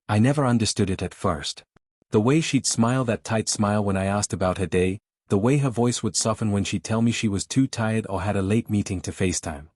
I never understood it at first. The way she'd smile, that tight smile when I asked about her day, the way her voice would soften when she'd tell me she was too tired or had a late meeting to FaceTime.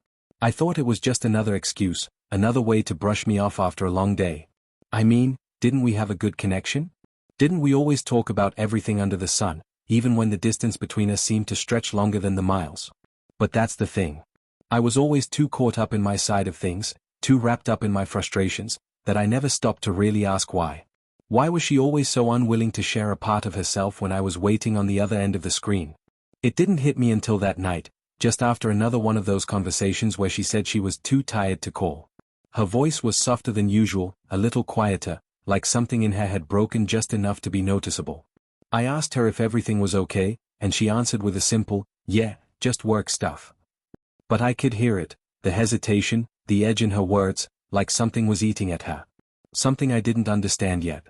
I thought it was just another excuse, another way to brush me off after a long day. I mean, didn't we have a good connection? Didn't we always talk about everything under the sun, even when the distance between us seemed to stretch longer than the miles? But that's the thing. I was always too caught up in my side of things, too wrapped up in my frustrations, that I never stopped to really ask why. Why was she always so unwilling to share a part of herself when I was waiting on the other end of the screen? It didn't hit me until that night, just after another one of those conversations where she said she was too tired to call. Her voice was softer than usual, a little quieter, like something in her had broken just enough to be noticeable. I asked her if everything was okay, and she answered with a simple, "Yeah, just work stuff." But I could hear it, the hesitation, the edge in her words, like something was eating at her. Something I didn't understand yet.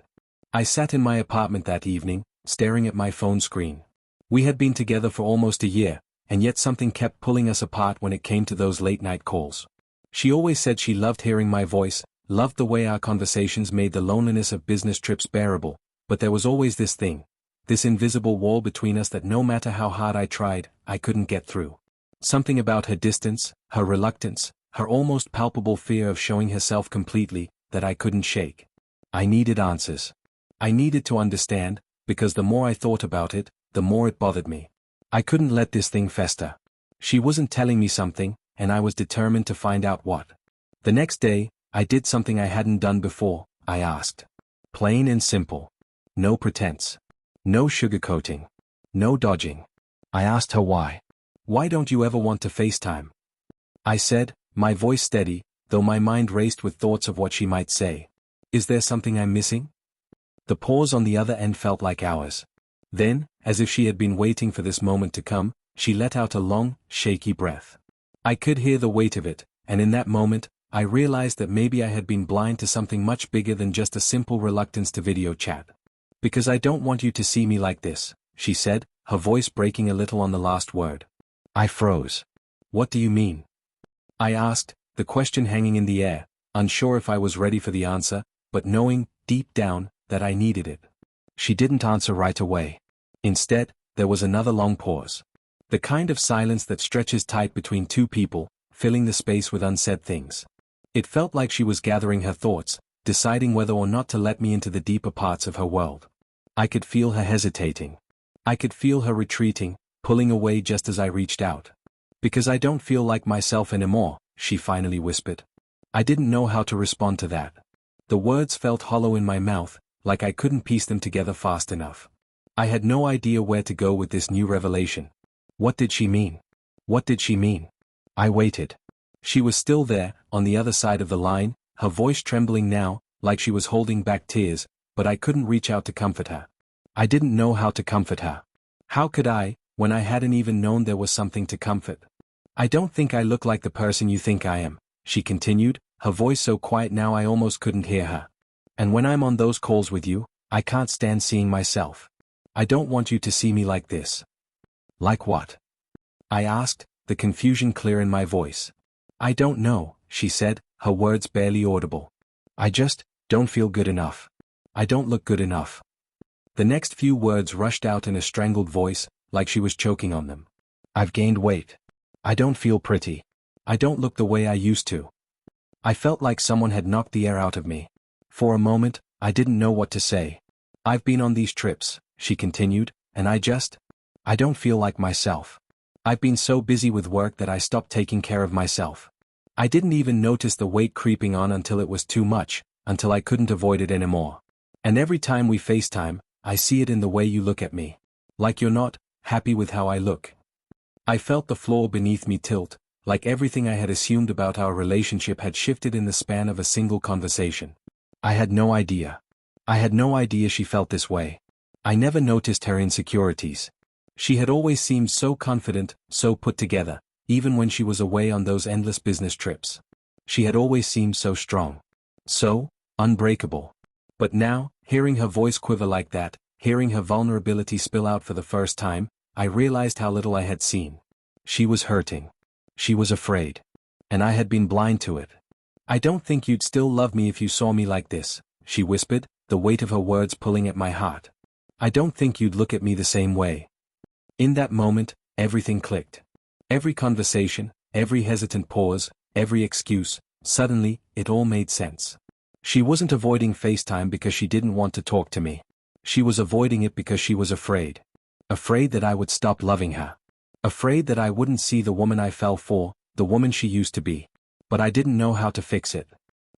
I sat in my apartment that evening, staring at my phone screen. We had been together for almost a year, and yet something kept pulling us apart when it came to those late-night calls. She always said she loved hearing my voice, loved the way our conversations made the loneliness of business trips bearable, but there was always this thing, this invisible wall between us that no matter how hard I tried, I couldn't get through. Something about her distance, her reluctance, her almost palpable fear of showing herself completely, that I couldn't shake. I needed answers. I needed to understand, because the more I thought about it, the more it bothered me. I couldn't let this thing fester. She wasn't telling me something, and I was determined to find out what. The next day, I did something I hadn't done before. I asked. Plain and simple. No pretense. No sugarcoating. No dodging. I asked her why. "Why don't you ever want to FaceTime?" I said, my voice steady, though my mind raced with thoughts of what she might say. Is there something I'm missing? The pause on the other end felt like hours. Then, as if she had been waiting for this moment to come, she let out a long, shaky breath. I could hear the weight of it, and in that moment, I realized that maybe I had been blind to something much bigger than just a simple reluctance to video chat. "Because I don't want you to see me like this," she said, her voice breaking a little on the last word. I froze. "What do you mean?" I asked, the question hanging in the air, unsure if I was ready for the answer, but knowing, deep down, that I needed it. She didn't answer right away. Instead, there was another long pause. The kind of silence that stretches tight between two people, filling the space with unsaid things. It felt like she was gathering her thoughts, deciding whether or not to let me into the deeper parts of her world. I could feel her hesitating. I could feel her retreating, pulling away just as I reached out. "Because I don't feel like myself anymore," she finally whispered. I didn't know how to respond to that. The words felt hollow in my mouth, like I couldn't piece them together fast enough. I had no idea where to go with this new revelation. What did she mean? What did she mean? I waited. She was still there, on the other side of the line, her voice trembling now, like she was holding back tears, but I couldn't reach out to comfort her. I didn't know how to comfort her. How could I, when I hadn't even known there was something to comfort? "I don't think I look like the person you think I am," she continued, her voice so quiet now I almost couldn't hear her. "And when I'm on those calls with you, I can't stand seeing myself. I don't want you to see me like this." "Like what?" I asked, the confusion clear in my voice. "I don't know," she said, her words barely audible. "I just don't feel good enough. I don't look good enough." The next few words rushed out in a strangled voice, like she was choking on them. "I've gained weight. I don't feel pretty. I don't look the way I used to." I felt like someone had knocked the air out of me. For a moment, I didn't know what to say. "I've been on these trips," she continued, "and I don't feel like myself. I've been so busy with work that I stopped taking care of myself. I didn't even notice the weight creeping on until it was too much, until I couldn't avoid it anymore. And every time we FaceTime, I see it in the way you look at me. Like you're not happy with how I look." I felt the floor beneath me tilt, like everything I had assumed about our relationship had shifted in the span of a single conversation. I had no idea. I had no idea she felt this way. I never noticed her insecurities. She had always seemed so confident, so put together, even when she was away on those endless business trips. She had always seemed so strong. So unbreakable. But now, hearing her voice quiver like that, hearing her vulnerability spill out for the first time, I realized how little I had seen. She was hurting. She was afraid. And I had been blind to it. "I don't think you'd still love me if you saw me like this," she whispered, the weight of her words pulling at my heart. I don't think you'd look at me the same way. In that moment, everything clicked. Every conversation, every hesitant pause, every excuse, suddenly, it all made sense. She wasn't avoiding FaceTime because she didn't want to talk to me. She was avoiding it because she was afraid. Afraid that I would stop loving her. Afraid that I wouldn't see the woman I fell for, the woman she used to be. But I didn't know how to fix it.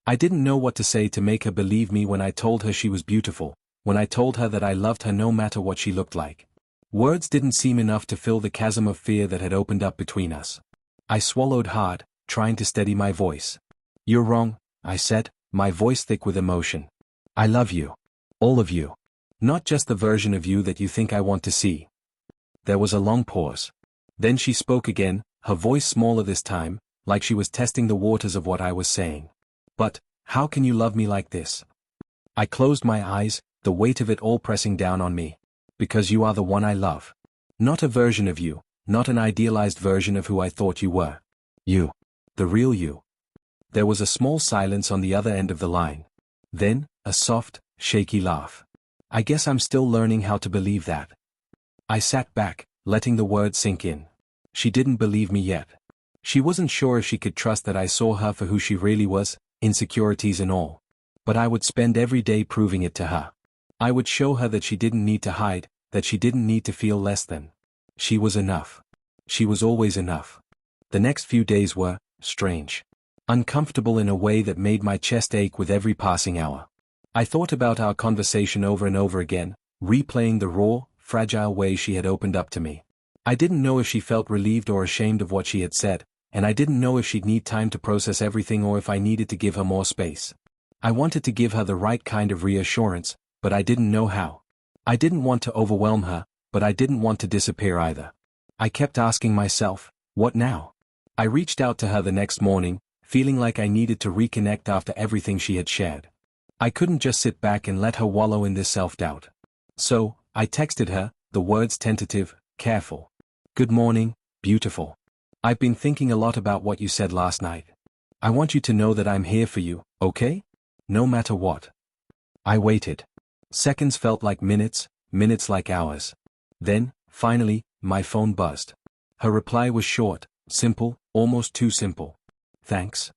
I didn't know what to say to make her believe me when I told her she was beautiful, when I told her that I loved her no matter what she looked like. Words didn't seem enough to fill the chasm of fear that had opened up between us. I swallowed hard, trying to steady my voice. You're wrong, I said, my voice thick with emotion. I love you. All of you. Not just the version of you that you think I want to see. There was a long pause. Then she spoke again, her voice smaller this time, like she was testing the waters of what I was saying. But, how can you love me like this? I closed my eyes, the weight of it all pressing down on me. Because you are the one I love. Not a version of you, not an idealized version of who I thought you were. You. The real you. There was a small silence on the other end of the line. Then, a soft, shaky laugh. I guess I'm still learning how to believe that. I sat back, letting the words sink in. She didn't believe me yet. She wasn't sure if she could trust that I saw her for who she really was, insecurities and all. But I would spend every day proving it to her. I would show her that she didn't need to hide, that she didn't need to feel less than. She was enough. She was always enough. The next few days were strange. Uncomfortable in a way that made my chest ache with every passing hour. I thought about our conversation over and over again, replaying the raw, fragile way she had opened up to me. I didn't know if she felt relieved or ashamed of what she had said, and I didn't know if she'd need time to process everything or if I needed to give her more space. I wanted to give her the right kind of reassurance, but I didn't know how. I didn't want to overwhelm her, but I didn't want to disappear either. I kept asking myself, what now? I reached out to her the next morning, feeling like I needed to reconnect after everything she had shared. I couldn't just sit back and let her wallow in this self-doubt. So, I texted her, the words tentative, careful. Good morning, beautiful. I've been thinking a lot about what you said last night. I want you to know that I'm here for you, okay? No matter what. I waited. Seconds felt like minutes, minutes like hours. Then, finally, my phone buzzed. Her reply was short, simple, almost too simple. Thanks.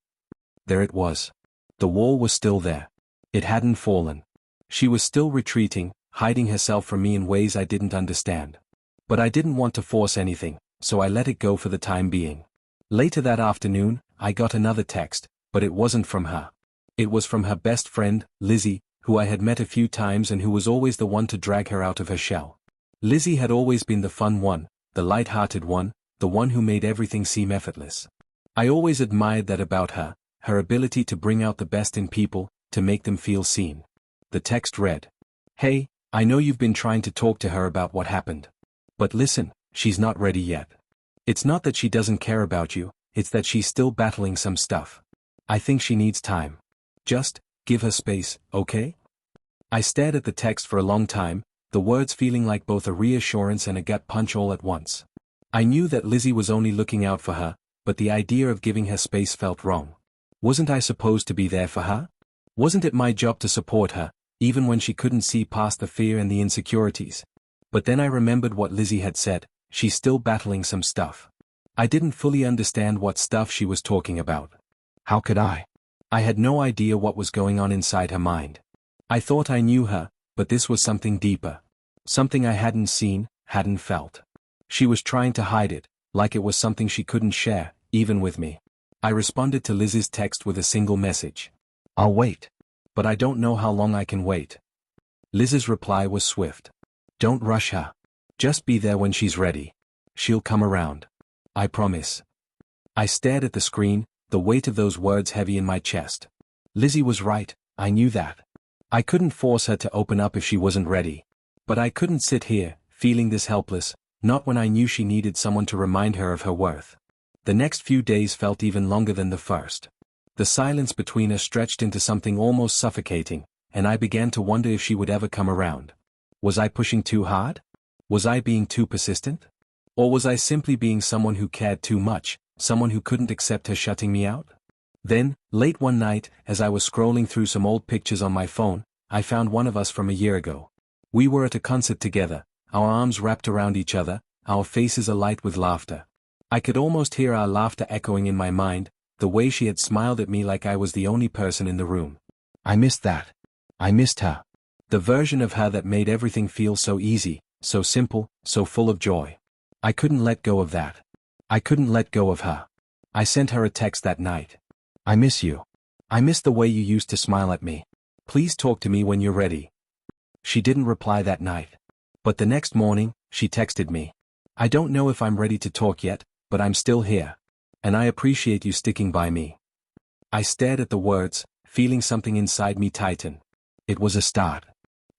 There it was. The wall was still there. It hadn't fallen. She was still retreating, hiding herself from me in ways I didn't understand. But I didn't want to force anything, so I let it go for the time being. Later that afternoon, I got another text, but it wasn't from her. It was from her best friend, Lizzie, who I had met a few times and who was always the one to drag her out of her shell. Lizzie had always been the fun one, the light-hearted one, the one who made everything seem effortless. I always admired that about her, her ability to bring out the best in people, to make them feel seen. The text read, "Hey, I know you've been trying to talk to her about what happened. But listen, she's not ready yet. It's not that she doesn't care about you, it's that she's still battling some stuff. I think she needs time. Just, give her space, okay?" I stared at the text for a long time, the words feeling like both a reassurance and a gut punch all at once. I knew that Lizzie was only looking out for her, but the idea of giving her space felt wrong. Wasn't I supposed to be there for her? Wasn't it my job to support her, even when she couldn't see past the fear and the insecurities? But then I remembered what Lizzie had said, she's still battling some stuff. I didn't fully understand what stuff she was talking about. How could I? I had no idea what was going on inside her mind. I thought I knew her, but this was something deeper. Something I hadn't seen, hadn't felt. She was trying to hide it, like it was something she couldn't share, even with me. I responded to Lizzie's text with a single message. I'll wait. But I don't know how long I can wait. Liz's reply was swift. Don't rush her. Just be there when she's ready. She'll come around. I promise. I stared at the screen, the weight of those words heavy in my chest. Lizzie was right, I knew that. I couldn't force her to open up if she wasn't ready. But I couldn't sit here, feeling this helpless, not when I knew she needed someone to remind her of her worth. The next few days felt even longer than the first. The silence between us stretched into something almost suffocating, and I began to wonder if she would ever come around. Was I pushing too hard? Was I being too persistent? Or was I simply being someone who cared too much, someone who couldn't accept her shutting me out? Then, late one night, as I was scrolling through some old pictures on my phone, I found one of us from a year ago. We were at a concert together, our arms wrapped around each other, our faces alight with laughter. I could almost hear our laughter echoing in my mind, the way she had smiled at me like I was the only person in the room. I missed that. I missed her. The version of her that made everything feel so easy, so simple, so full of joy. I couldn't let go of that. I couldn't let go of her. I sent her a text that night. I miss you. I miss the way you used to smile at me. Please talk to me when you're ready. She didn't reply that night. But the next morning, she texted me. I don't know if I'm ready to talk yet, but I'm still here. And I appreciate you sticking by me. I stared at the words, feeling something inside me tighten. It was a start.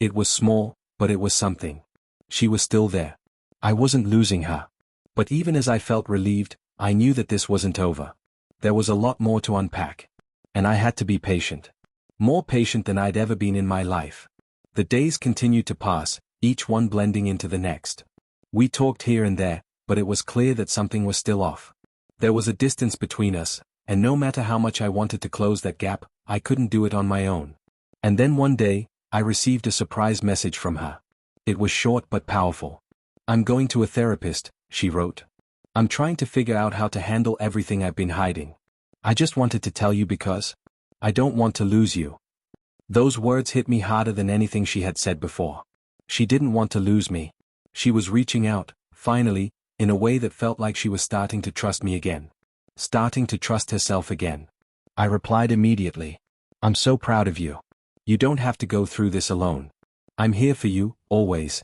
It was small, but it was something. She was still there. I wasn't losing her. But even as I felt relieved, I knew that this wasn't over. There was a lot more to unpack. And I had to be patient. More patient than I'd ever been in my life. The days continued to pass, each one blending into the next. We talked here and there, but it was clear that something was still off. There was a distance between us, and no matter how much I wanted to close that gap, I couldn't do it on my own. And then one day, I received a surprise message from her. It was short but powerful. I'm going to a therapist, she wrote. I'm trying to figure out how to handle everything I've been hiding. I just wanted to tell you because I don't want to lose you. Those words hit me harder than anything she had said before. She didn't want to lose me. She was reaching out, finally, in a way that felt like she was starting to trust me again. Starting to trust herself again. I replied immediately. I'm so proud of you. You don't have to go through this alone. I'm here for you, always.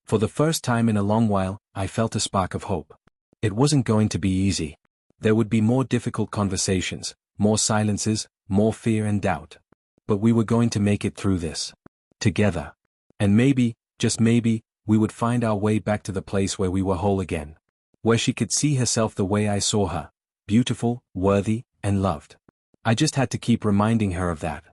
For the first time in a long while, I felt a spark of hope. It wasn't going to be easy. There would be more difficult conversations, more silences, more fear and doubt. But we were going to make it through this. Together. And maybe, just maybe, we would find our way back to the place where we were whole again. Where she could see herself the way I saw her. Beautiful, worthy, and loved. I just had to keep reminding her of that.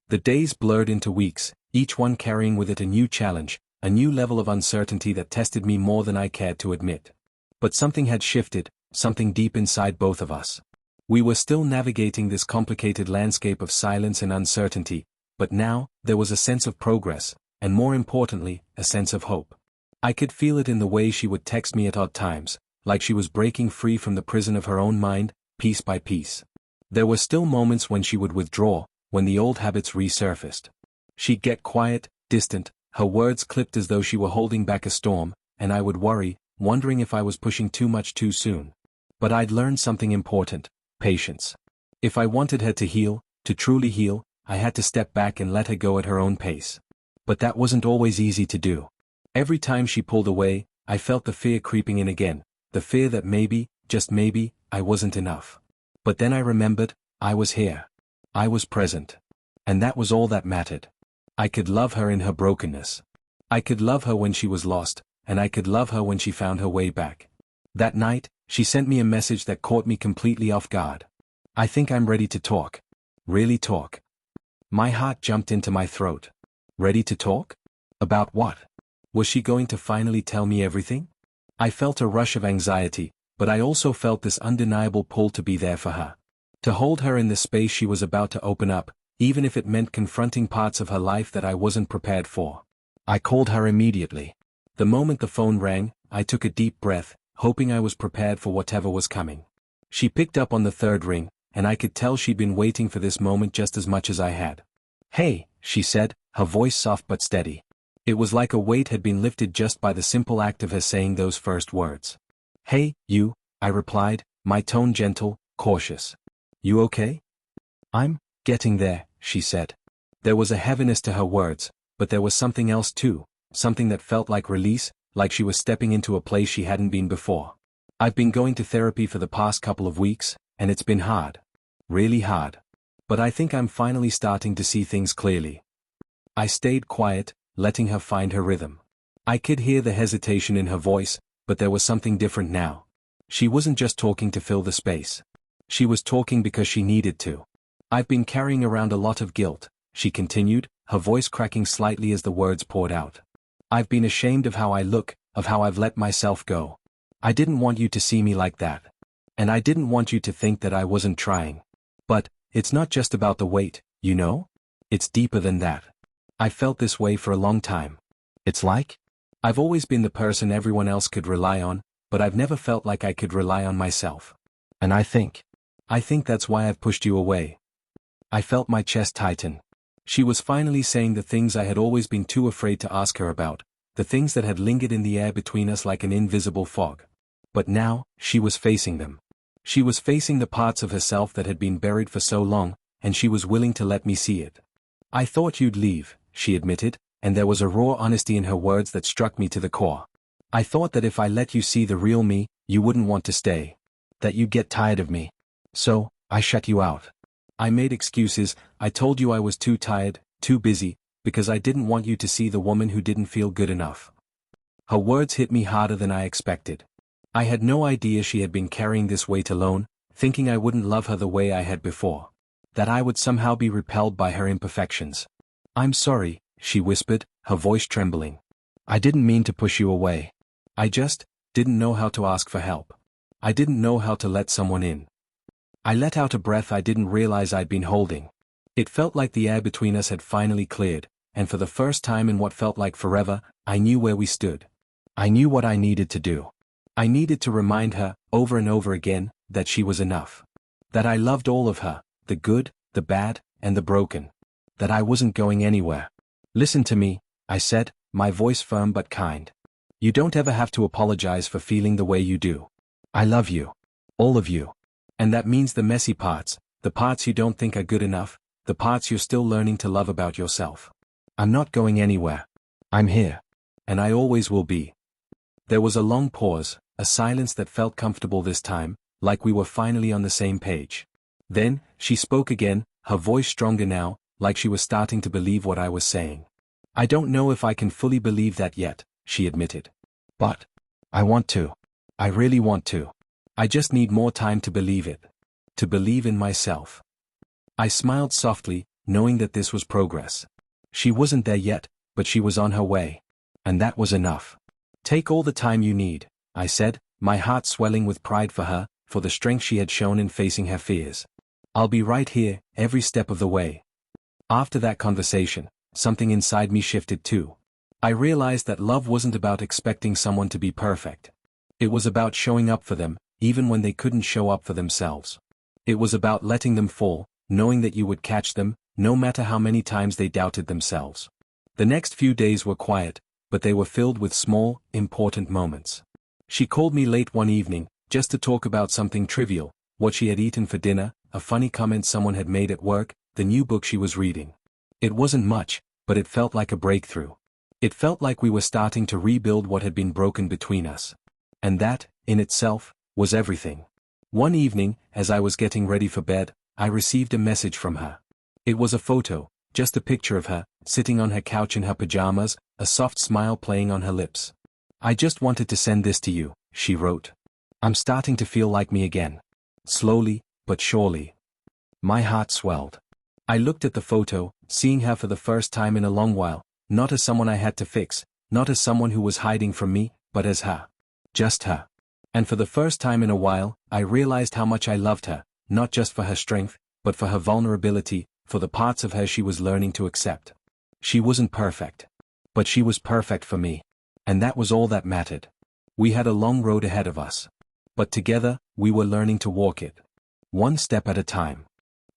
The days blurred into weeks, each one carrying with it a new challenge, a new level of uncertainty that tested me more than I cared to admit. But something had shifted, something deep inside both of us. We were still navigating this complicated landscape of silence and uncertainty, but now, there was a sense of progress, and more importantly, a sense of hope. I could feel it in the way she would text me at odd times, like she was breaking free from the prison of her own mind, piece by piece. There were still moments when she would withdraw, when the old habits resurfaced. She'd get quiet, distant, her words clipped as though she were holding back a storm, and I would worry, wondering if I was pushing too much too soon. But I'd learned something important: patience. If I wanted her to heal, to truly heal, I had to step back and let her go at her own pace. But that wasn't always easy to do. Every time she pulled away, I felt the fear creeping in again, the fear that maybe, just maybe, I wasn't enough. But then I remembered, I was here. I was present. And that was all that mattered. I could love her in her brokenness. I could love her when she was lost, and I could love her when she found her way back. That night, she sent me a message that caught me completely off guard. I think I'm ready to talk. Really talk. My heart jumped into my throat. Ready to talk? About what? Was she going to finally tell me everything? I felt a rush of anxiety, but I also felt this undeniable pull to be there for her. To hold her in the space she was about to open up, even if it meant confronting parts of her life that I wasn't prepared for. I called her immediately. The moment the phone rang, I took a deep breath, hoping I was prepared for whatever was coming. She picked up on the third ring, and I could tell she'd been waiting for this moment just as much as I had. Hey, she said, her voice soft but steady. It was like a weight had been lifted just by the simple act of her saying those first words. Hey, you, I replied, my tone gentle, cautious. You okay? I'm getting there, she said. There was a heaviness to her words, but there was something else too, something that felt like release, like she was stepping into a place she hadn't been before. I've been going to therapy for the past couple of weeks, and it's been hard. Really hard. But I think I'm finally starting to see things clearly. I stayed quiet, letting her find her rhythm. I could hear the hesitation in her voice, but there was something different now. She wasn't just talking to fill the space. She was talking because she needed to. I've been carrying around a lot of guilt, she continued, her voice cracking slightly as the words poured out. I've been ashamed of how I look, of how I've let myself go. I didn't want you to see me like that. And I didn't want you to think that I wasn't trying. But, it's not just about the weight, you know? It's deeper than that. I felt this way for a long time. It's like? I've always been the person everyone else could rely on, but I've never felt like I could rely on myself. And I think that's why I've pushed you away. I felt my chest tighten. She was finally saying the things I had always been too afraid to ask her about, the things that had lingered in the air between us like an invisible fog. But now, she was facing them. She was facing the parts of herself that had been buried for so long, and she was willing to let me see it. I thought you'd leave, she admitted, and there was a raw honesty in her words that struck me to the core. I thought that if I let you see the real me, you wouldn't want to stay. That you'd get tired of me. So, I shut you out. I made excuses, I told you I was too tired, too busy, because I didn't want you to see the woman who didn't feel good enough. Her words hit me harder than I expected. I had no idea she had been carrying this weight alone, thinking I wouldn't love her the way I had before. That I would somehow be repelled by her imperfections. I'm sorry, she whispered, her voice trembling. I didn't mean to push you away. I just didn't know how to ask for help. I didn't know how to let someone in. I let out a breath I didn't realize I'd been holding. It felt like the air between us had finally cleared, and for the first time in what felt like forever, I knew where we stood. I knew what I needed to do. I needed to remind her, over and over again, that she was enough. That I loved all of her, the good, the bad, and the broken. That I wasn't going anywhere. Listen to me, I said, my voice firm but kind. You don't ever have to apologize for feeling the way you do. I love you. All of you. And that means the messy parts, the parts you don't think are good enough, the parts you're still learning to love about yourself. I'm not going anywhere. I'm here. And I always will be. There was a long pause, a silence that felt comfortable this time, like we were finally on the same page. Then, she spoke again, her voice stronger now, like she was starting to believe what I was saying. I don't know if I can fully believe that yet, she admitted. But I want to. I really want to. I just need more time to believe it. To believe in myself. I smiled softly, knowing that this was progress. She wasn't there yet, but she was on her way. And that was enough. Take all the time you need, I said, my heart swelling with pride for her, for the strength she had shown in facing her fears. I'll be right here, every step of the way. After that conversation, something inside me shifted too. I realized that love wasn't about expecting someone to be perfect. It was about showing up for them, even when they couldn't show up for themselves. It was about letting them fall, knowing that you would catch them, no matter how many times they doubted themselves. The next few days were quiet, but they were filled with small, important moments. She called me late one evening, just to talk about something trivial, what she had eaten for dinner, a funny comment someone had made at work, the new book she was reading. It wasn't much, but it felt like a breakthrough. It felt like we were starting to rebuild what had been broken between us. And that, in itself, was everything. One evening, as I was getting ready for bed, I received a message from her. It was a photo, just a picture of her, sitting on her couch in her pajamas, a soft smile playing on her lips. I just wanted to send this to you, she wrote. I'm starting to feel like me again. Slowly, but surely. My heart swelled. I looked at the photo, seeing her for the first time in a long while, not as someone I had to fix, not as someone who was hiding from me, but as her. Just her. And for the first time in a while, I realized how much I loved her, not just for her strength, but for her vulnerability, for the parts of her she was learning to accept. She wasn't perfect. But she was perfect for me. And that was all that mattered. We had a long road ahead of us. But together, we were learning to walk it. One step at a time.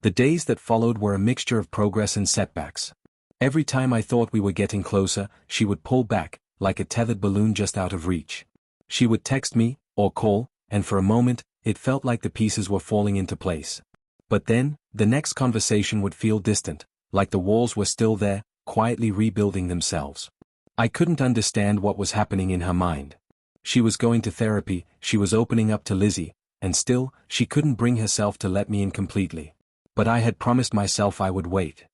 The days that followed were a mixture of progress and setbacks. Every time I thought we were getting closer, she would pull back, like a tethered balloon just out of reach. She would text me, or call, and for a moment, it felt like the pieces were falling into place. But then, the next conversation would feel distant, like the walls were still there, quietly rebuilding themselves. I couldn't understand what was happening in her mind. She was going to therapy, she was opening up to Lizzie, and still, she couldn't bring herself to let me in completely. But I had promised myself I would wait.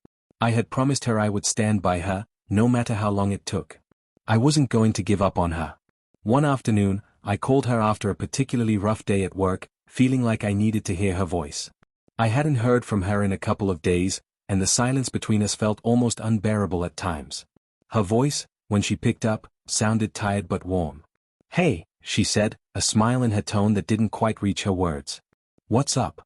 I had promised her I would stand by her, no matter how long it took. I wasn't going to give up on her. One afternoon, I called her after a particularly rough day at work, feeling like I needed to hear her voice. I hadn't heard from her in a couple of days, and the silence between us felt almost unbearable at times. Her voice, when she picked up, sounded tired but warm. Hey, she said, a smile in her tone that didn't quite reach her words. What's up?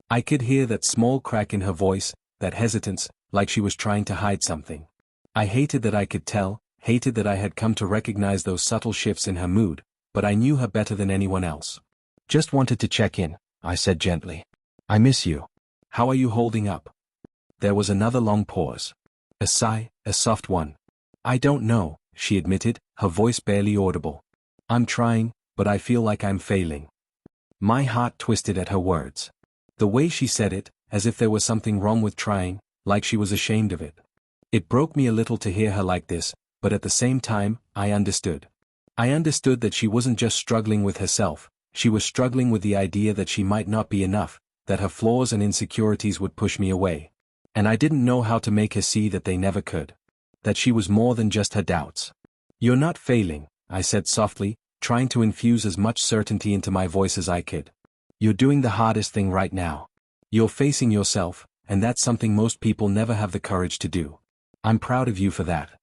I could hear that small crack in her voice, that hesitance, like she was trying to hide something. I hated that I could tell, hated that I had come to recognize those subtle shifts in her mood, but I knew her better than anyone else. "Just wanted to check in," I said gently. "I miss you. How are you holding up?" There was another long pause. A sigh, a soft one. "I don't know," she admitted, her voice barely audible. "I'm trying, but I feel like I'm failing." My heart twisted at her words. The way she said it, as if there was something wrong with trying, like she was ashamed of it. It broke me a little to hear her like this, but at the same time, I understood. I understood that she wasn't just struggling with herself, she was struggling with the idea that she might not be enough, that her flaws and insecurities would push me away. And I didn't know how to make her see that they never could. That she was more than just her doubts. "You're not failing," I said softly, trying to infuse as much certainty into my voice as I could. "You're doing the hardest thing right now. You're facing yourself, and that's something most people never have the courage to do. I'm proud of you for that."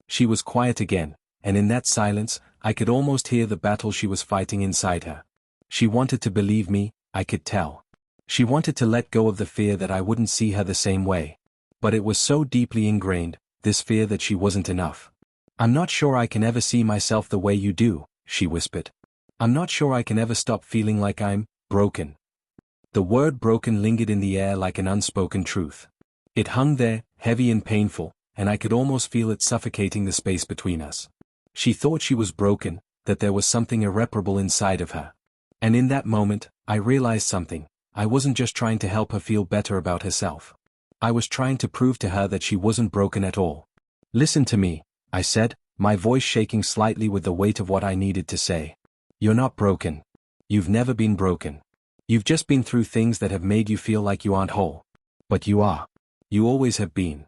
She was quiet again, and in that silence, I could almost hear the battle she was fighting inside her. She wanted to believe me, I could tell. She wanted to let go of the fear that I wouldn't see her the same way. But it was so deeply ingrained, this fear that she wasn't enough. "I'm not sure I can ever see myself the way you do," she whispered. "I'm not sure I can ever stop feeling like I'm broken." The word broken lingered in the air like an unspoken truth. It hung there, heavy and painful, and I could almost feel it suffocating the space between us. She thought she was broken, that there was something irreparable inside of her. And in that moment, I realized something. I wasn't just trying to help her feel better about herself. I was trying to prove to her that she wasn't broken at all. "Listen to me," I said, my voice shaking slightly with the weight of what I needed to say. "You're not broken. You've never been broken. You've just been through things that have made you feel like you aren't whole. But you are. You always have been."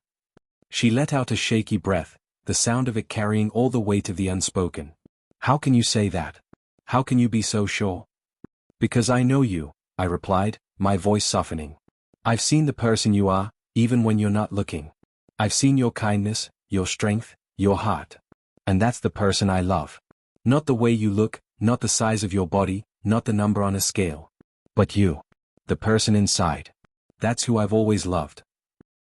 She let out a shaky breath, the sound of it carrying all the weight of the unspoken. "How can you say that? How can you be so sure?" "Because I know you," I replied, my voice softening. "I've seen the person you are, even when you're not looking. I've seen your kindness, your strength, your heart. And that's the person I love. Not the way you look, not the size of your body, not the number on a scale. But you. The person inside. That's who I've always loved."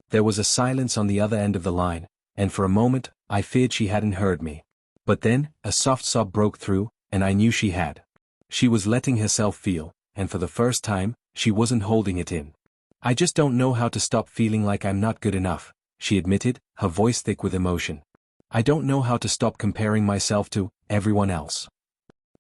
There was a silence on the other end of the line, and for a moment, I feared she hadn't heard me. But then, a soft sob broke through, and I knew she had. She was letting herself feel, and for the first time, she wasn't holding it in. "I just don't know how to stop feeling like I'm not good enough," she admitted, her voice thick with emotion. "I don't know how to stop comparing myself to everyone else."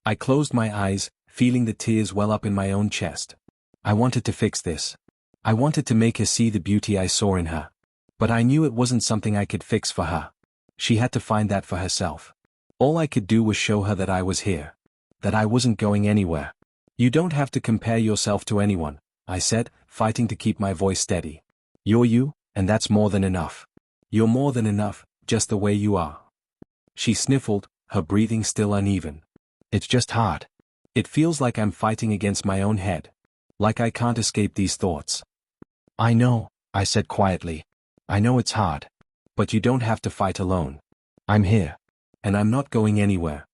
I closed my eyes, feeling the tears well up in my own chest. I wanted to fix this. I wanted to make her see the beauty I saw in her. But I knew it wasn't something I could fix for her. She had to find that for herself. All I could do was show her that I was here. That I wasn't going anywhere. "You don't have to compare yourself to anyone," I said, fighting to keep my voice steady. "You're you, and that's more than enough. You're more than enough, just the way you are." She sniffled, her breathing still uneven. "It's just hard. It feels like I'm fighting against my own head. Like I can't escape these thoughts." "I know," I said quietly. "I know it's hard. But you don't have to fight alone. I'm here. And I'm not going anywhere."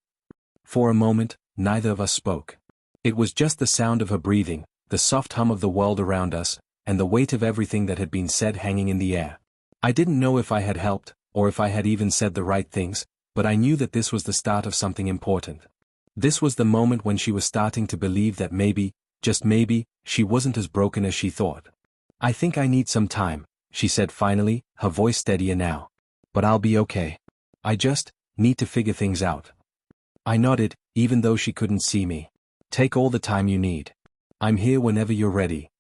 For a moment, neither of us spoke. It was just the sound of her breathing, the soft hum of the world around us, and the weight of everything that had been said hanging in the air. I didn't know if I had helped, or if I had even said the right things, but I knew that this was the start of something important. This was the moment when she was starting to believe that maybe, just maybe, she wasn't as broken as she thought. "I think I need some time," she said finally, her voice steadier now. "But I'll be okay. I just need to figure things out." I nodded, even though she couldn't see me. "Take all the time you need. I'm here whenever you're ready."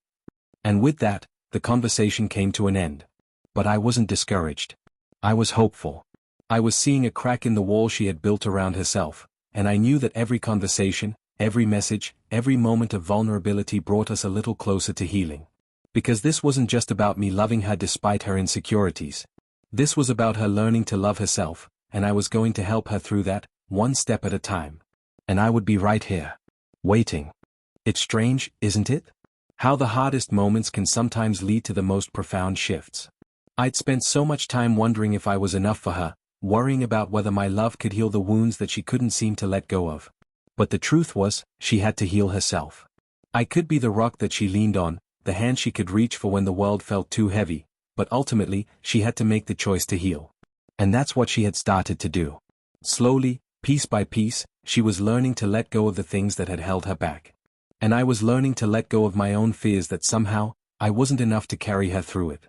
And with that, the conversation came to an end. But I wasn't discouraged. I was hopeful. I was seeing a crack in the wall she had built around herself, and I knew that every conversation, every message, every moment of vulnerability brought us a little closer to healing. Because this wasn't just about me loving her despite her insecurities. This was about her learning to love herself, and I was going to help her through that, one step at a time. And I would be right here. Waiting. It's strange, isn't it? How the hardest moments can sometimes lead to the most profound shifts. I'd spent so much time wondering if I was enough for her, worrying about whether my love could heal the wounds that she couldn't seem to let go of. But the truth was, she had to heal herself. I could be the rock that she leaned on, the hand she could reach for when the world felt too heavy, but ultimately, she had to make the choice to heal. And that's what she had started to do. Slowly, piece by piece, she was learning to let go of the things that had held her back. And I was learning to let go of my own fears that somehow, I wasn't enough to carry her through it.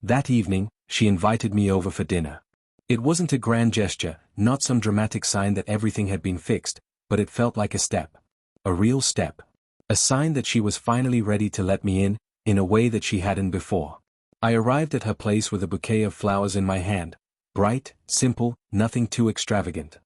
That evening, she invited me over for dinner. It wasn't a grand gesture, not some dramatic sign that everything had been fixed, but it felt like a step. A real step. A sign that she was finally ready to let me in a way that she hadn't before. I arrived at her place with a bouquet of flowers in my hand. Bright, simple, nothing too extravagant.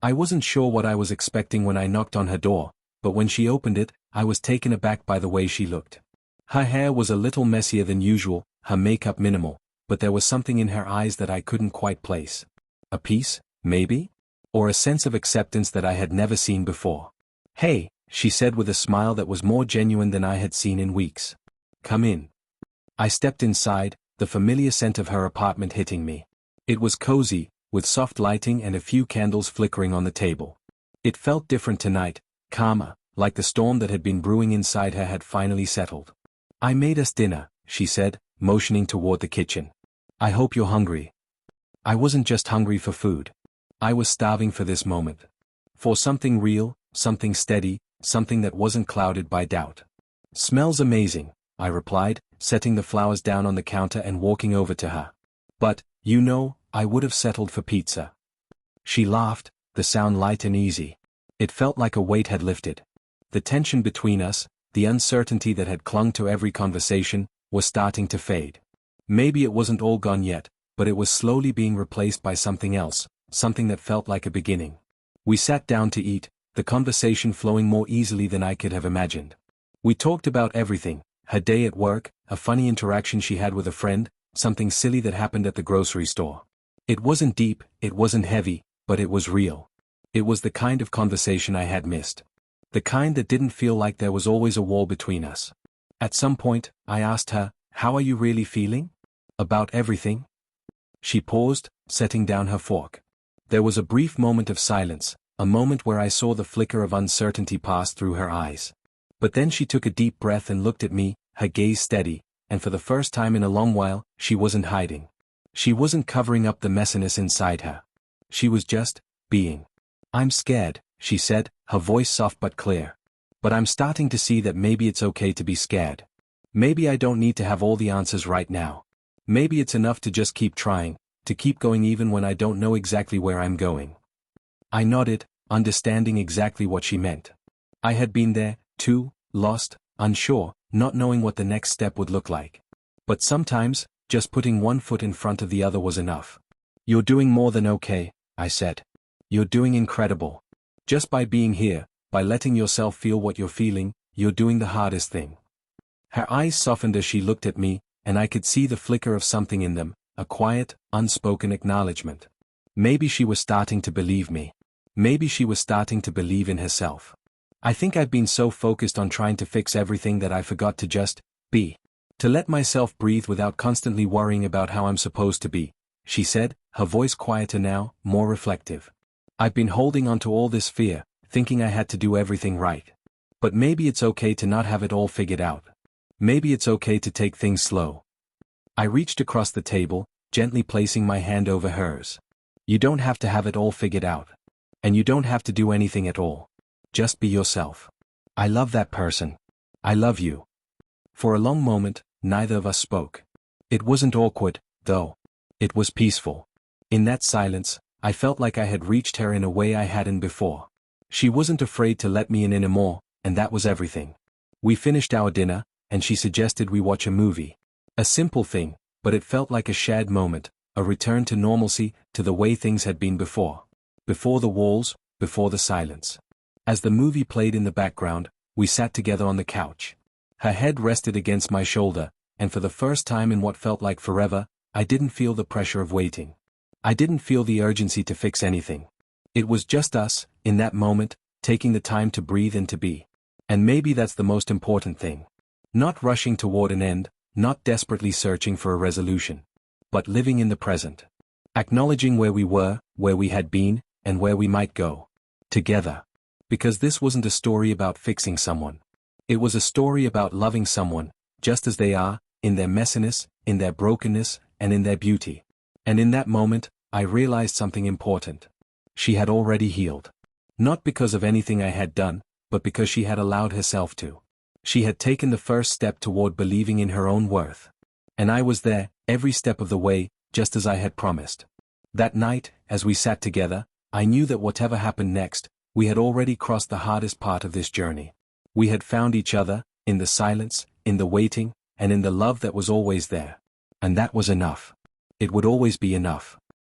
I wasn't sure what I was expecting when I knocked on her door, but when she opened it, I was taken aback by the way she looked. Her hair was a little messier than usual, her makeup minimal, but there was something in her eyes that I couldn't quite place. A peace, maybe? Or a sense of acceptance that I had never seen before. "Hey," she said with a smile that was more genuine than I had seen in weeks. "Come in." I stepped inside, the familiar scent of her apartment hitting me. It was cozy, with soft lighting and a few candles flickering on the table. It felt different tonight, calmer, like the storm that had been brewing inside her had finally settled. "I made us dinner," she said, motioning toward the kitchen. "I hope you're hungry." I wasn't just hungry for food. I was starving for this moment. For something real, something steady, something that wasn't clouded by doubt. "Smells amazing," I replied, setting the flowers down on the counter and walking over to her. "But, you know, I would have settled for pizza." She laughed, the sound light and easy. It felt like a weight had lifted. The tension between us, the uncertainty that had clung to every conversation, was starting to fade. Maybe it wasn't all gone yet, but it was slowly being replaced by something else, something that felt like a beginning. We sat down to eat, the conversation flowing more easily than I could have imagined. We talked about everything, her day at work, a funny interaction she had with a friend, something silly that happened at the grocery store. It wasn't deep, it wasn't heavy, but it was real. It was the kind of conversation I had missed. The kind that didn't feel like there was always a wall between us. At some point, I asked her, "How are you really feeling? About everything?" She paused, setting down her fork. There was a brief moment of silence, a moment where I saw the flicker of uncertainty pass through her eyes. But then she took a deep breath and looked at me, her gaze steady, and for the first time in a long while, she wasn't hiding. She wasn't covering up the messiness inside her. She was just being. "I'm scared," she said, her voice soft but clear. "But I'm starting to see that maybe it's okay to be scared. Maybe I don't need to have all the answers right now. Maybe it's enough to just keep trying, to keep going even when I don't know exactly where I'm going." I nodded, understanding exactly what she meant. I had been there, too, lost, unsure, not knowing what the next step would look like. But sometimes, just putting one foot in front of the other was enough. "You're doing more than okay," I said. "You're doing incredible. Just by being here, by letting yourself feel what you're feeling, you're doing the hardest thing." Her eyes softened as she looked at me, and I could see the flicker of something in them, a quiet, unspoken acknowledgement. Maybe she was starting to believe me. Maybe she was starting to believe in herself. I think I've been so focused on trying to fix everything that I forgot to just be. To let myself breathe without constantly worrying about how I'm supposed to be, she said, her voice quieter now, more reflective. "I've been holding on to all this fear, thinking I had to do everything right. But maybe it's okay to not have it all figured out. Maybe it's okay to take things slow." I reached across the table, gently placing my hand over hers. "You don't have to have it all figured out. And you don't have to do anything at all. Just be yourself. I love that person. I love you." For a long moment, neither of us spoke. It wasn't awkward, though. It was peaceful. In that silence, I felt like I had reached her in a way I hadn't before. She wasn't afraid to let me in anymore, and that was everything. We finished our dinner, and she suggested we watch a movie. A simple thing, but it felt like a shared moment, a return to normalcy, to the way things had been before. Before the walls, before the silence. As the movie played in the background, we sat together on the couch. Her head rested against my shoulder, and for the first time in what felt like forever, I didn't feel the pressure of waiting. I didn't feel the urgency to fix anything. It was just us, in that moment, taking the time to breathe and to be. And maybe that's the most important thing. Not rushing toward an end, not desperately searching for a resolution. But living in the present. Acknowledging where we were, where we had been, and where we might go. Together. Because this wasn't a story about fixing someone. It was a story about loving someone, just as they are, in their messiness, in their brokenness, and in their beauty. And in that moment, I realized something important. She had already healed. Not because of anything I had done, but because she had allowed herself to. She had taken the first step toward believing in her own worth. And I was there, every step of the way, just as I had promised. That night, as we sat together, I knew that whatever happened next, we had already crossed the hardest part of this journey. We had found each other, in the silence, in the waiting, and in the love that was always there. And that was enough. It would always be enough.